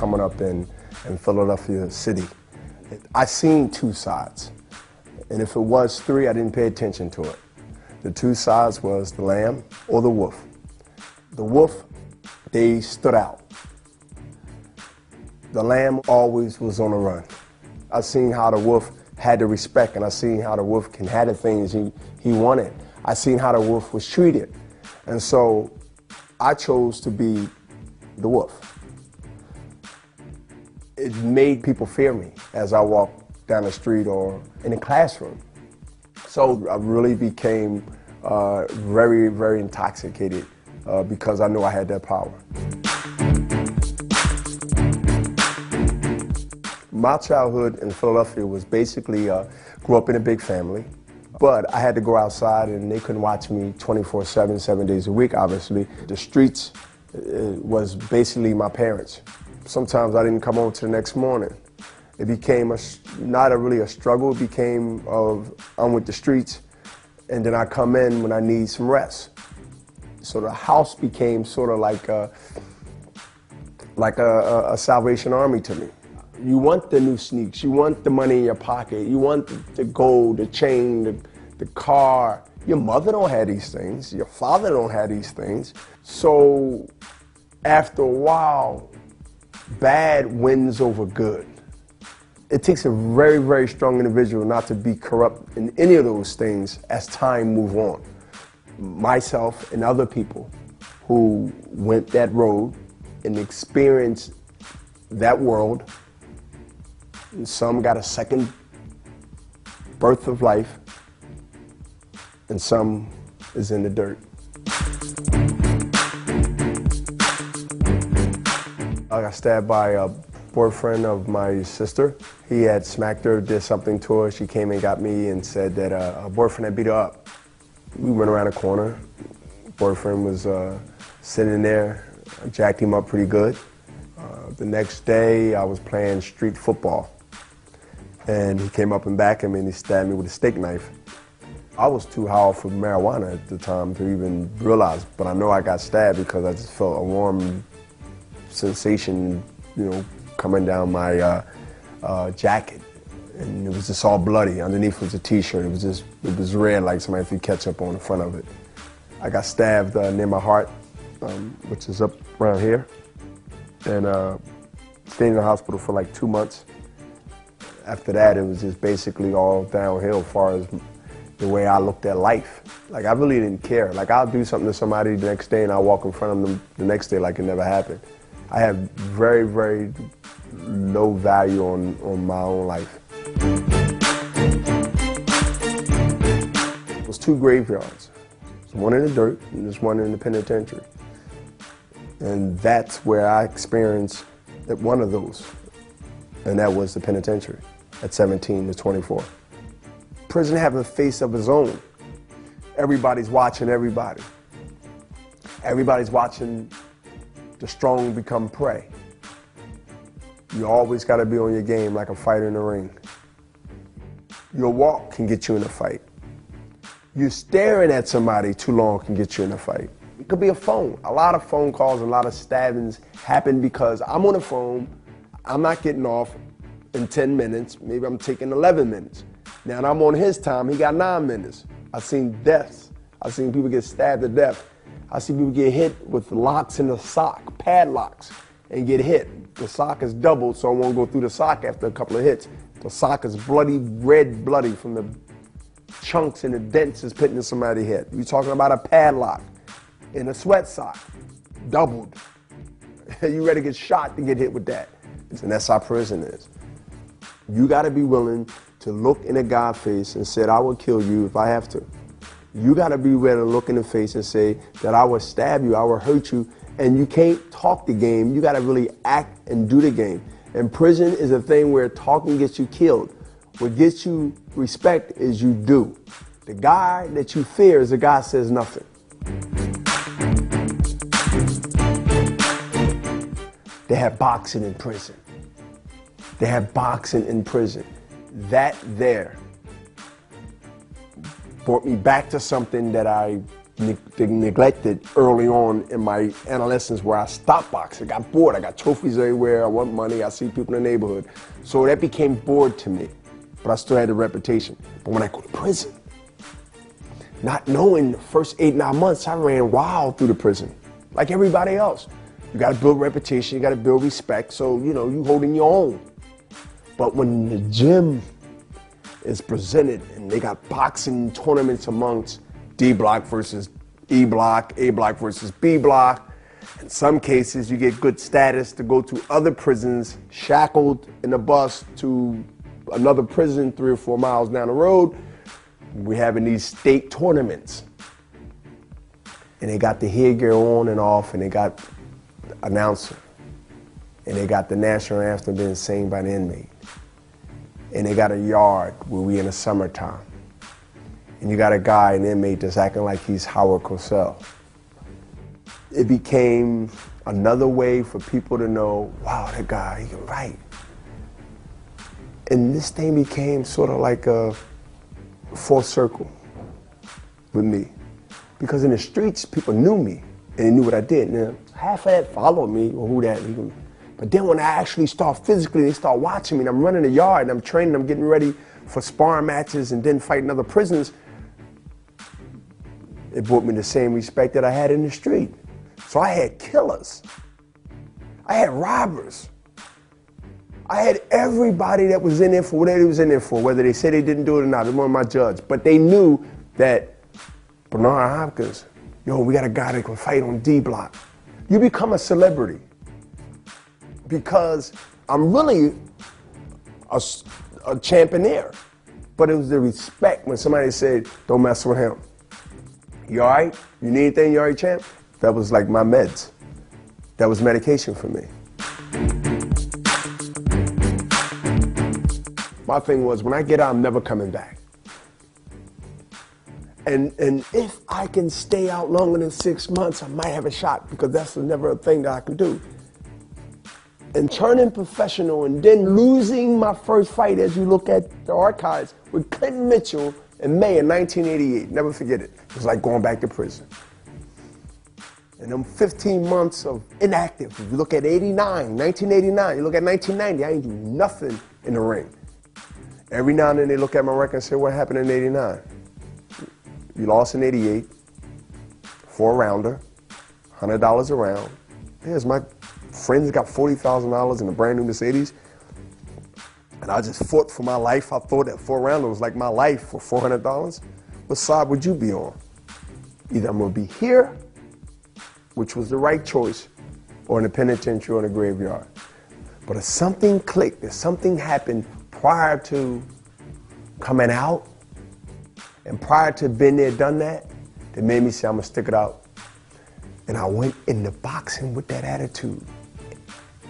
coming up in Philadelphia City. I seen two sides. And if it was three, I didn't pay attention to it. The two sides was the lamb or the wolf. The wolf, they stood out. The lamb always was on the run. I seen how the wolf had the respect, and I seen how the wolf can have the things he wanted. I seen how the wolf was treated. And so I chose to be the wolf. It made people fear me as I walked down the street or in the classroom. So I really became very, very intoxicated because I knew I had that power. My childhood in Philadelphia was basically, grew up in a big family, but I had to go outside and they couldn't watch me 24/7, 7 days a week, obviously. The streets was basically my parents. Sometimes I didn't come home till the next morning. It became not really a struggle, it became I'm with the streets, and then I come in when I need some rest. So the house became sort of like a Salvation Army to me. You want the new sneaks, you want the money in your pocket, you want the gold, the chain, the car. Your mother don't have these things, your father don't have these things. So after a while, bad wins over good. It takes a very, very strong individual not to be corrupt in any of those things as time moves on. Myself and other people who went that road and experienced that world, and some got a second birth of life, and some is in the dirt. I got stabbed by a boyfriend of my sister. He had smacked her, did something to her. She came and got me and said that her boyfriend had beat her up. We went around the corner. Boyfriend was sitting there. I jacked him up pretty good. The next day, I was playing street football. And he came up and back at me and he stabbed me with a steak knife. I was too high for marijuana at the time to even realize, but I know I got stabbed because I just felt a warm sensation, coming down my jacket, and it was just all bloody. Underneath was a t-shirt. It was red, like somebody threw ketchup on the front of it. I got stabbed near my heart, which is up around here, and stayed in the hospital for like 2 months. After that, it was just basically all downhill as far as the way I looked at life. Like, I really didn't care. Like, I'll do something to somebody the next day and I'll walk in front of them the next day like it never happened. I have very, very low value on my own life. It was two graveyards. There's one in the dirt and there's one in the penitentiary. And that's where I experienced one of those. And that was the penitentiary at 17 to 24. Prison having a face of its own. Everybody's watching everybody. Everybody's watching the strong become prey. You always got to be on your game like a fighter in the ring. Your walk can get you in a fight. You staring at somebody too long can get you in a fight. It could be a phone. A lot of phone calls, a lot of stabbings happen because I'm on the phone, I'm not getting off in 10 minutes, maybe I'm taking 11 minutes. Now I'm on his time, he got 9 minutes. I've seen deaths. I've seen people get stabbed to death. I see people get hit with locks in the sock, padlocks, and get hit. The sock is doubled, so I won't go through the sock after a couple of hits. The sock is bloody, red bloody from the chunks and the dents it's putting in somebody's head. You're talking about a padlock in a sweat sock, doubled. You ready to get shot to get hit with that. And that's how prison is. You got to be willing to look in a guy's face and say, I will kill you if I have to. You got to be ready to look in the face and say that I will stab you, I will hurt you, and you can't talk the game. You got to really act and do the game. And prison is a thing where talking gets you killed. What gets you respect is you do. The guy that you fear is the guy that says nothing. They have boxing in prison. They have boxing in prison. That there brought me back to something that I neglected early on in my adolescence, where I stopped boxing. I got bored. I got trophies everywhere. I want money. I see people in the neighborhood. So that became bored to me. But I still had a reputation. But when I go to prison, not knowing the first 8, 9 months, I ran wild through the prison, like everybody else. You got to build reputation. You got to build respect. So, you know, you holding your own. But when the gym is presented and they got boxing tournaments amongst D block versus E block, A block versus B block. In some cases, you get good status to go to other prisons, shackled in a bus to another prison 3 or 4 miles down the road. We're having these state tournaments. And they got the headgear on and off, and they got the announcer. And they got the national anthem being sang by the inmate. And they got a yard where we in the summertime. And you got a guy, an inmate, that's acting like he's Howard Cosell. It became another way for people to know, wow, that guy, he can write. And this thing became sort of like a full circle with me. Because in the streets, people knew me, and they knew what I did. Now, half of that followed me, or who that, but then when I actually start physically, they start watching me, and I'm running the yard, and I'm training, I'm getting ready for sparring matches, and then fighting other prisons. It brought me the same respect that I had in the street. So I had killers. I had robbers. I had everybody that was in there for whatever they was in there for, whether they said they didn't do it or not. They weren't my judge. But they knew that Bernard Hopkins, yo, we got a guy that can fight on D block. You become a celebrity because I'm really a championeer. But it was the respect when somebody said, don't mess with him. You all right? You need anything? You all right, champ? That was like my meds. That was medication for me. My thing was, when I get out, I'm never coming back. And if I can stay out longer than 6 months, I might have a shot, because that's never a thing that I can do. And turning professional and then losing my first fight, as you look at the archives, with Clinton Mitchell in May of 1988. Never forget it. It was like going back to prison. And them 15 months of inactive. If you look at 89, 1989, you look at 1990, I ain't do nothing in the ring. Every now and then they look at my record and say, what happened in 89? You lost in 88, 4-rounder, $100 a round. Here's my friends got $40,000 in a brand new Mercedes. And I just fought for my life. I thought that 4-rounder was like my life for $400. What side would you be on? Either I'm gonna be here, which was the right choice, or in the penitentiary or in the graveyard. But if something clicked, if something happened prior to coming out, and prior to being there, done that made me say, I'm gonna stick it out. And I went into boxing with that attitude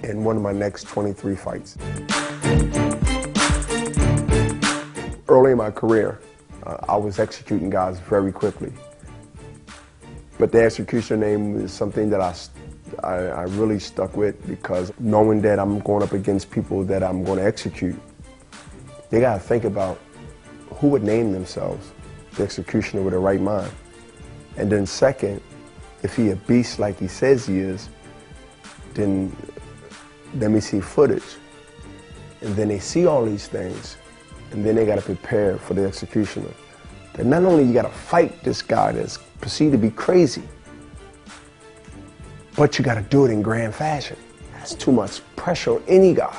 in one of my next 23 fights. Early in my career, I was executing guys very quickly. But the execution name is something that I really stuck with, because knowing that I'm going up against people that I'm going to execute, they got to think about who would name themselves the executioner with the right mind. And then second, if he a beast like he says he is, then let me see footage. And then they see all these things, and then they got to prepare for the executioner. That not only you got to fight this guy that's perceived to be crazy, but you got to do it in grand fashion. That's too much pressure on any guy.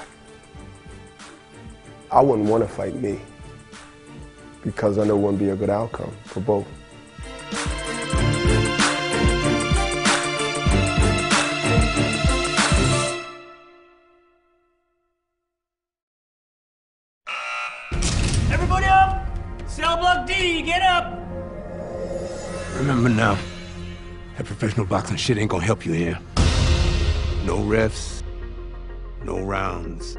I wouldn't want to fight me, because I know it wouldn't be a good outcome for both. Everybody up! Cell block D, get up! Remember now, that professional boxing shit ain't gonna help you here. No refs, no rounds.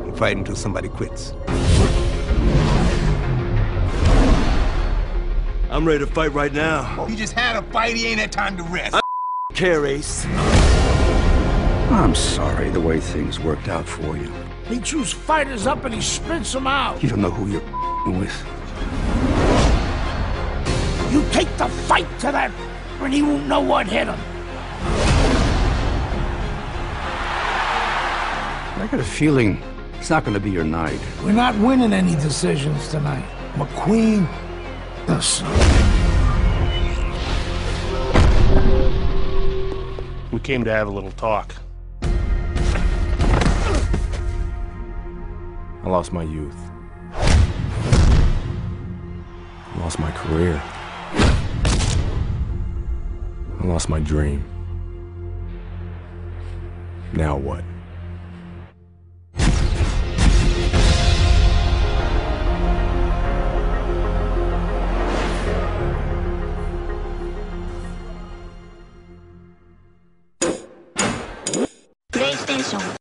You fight until somebody quits. I'm ready to fight right now. You just had a fight, he ain't had time to rest. Care, Ace. I'm sorry the way things worked out for you. He chews fighters up and he spits them out. You don't know who you're with. You take the fight to that, and he won't know what hit him. I got a feeling it's not going to be your night. We're not winning any decisions tonight. McQueen, the son. We came to have a little talk. I lost my youth. I lost my career. I lost my dream. Now what? PlayStation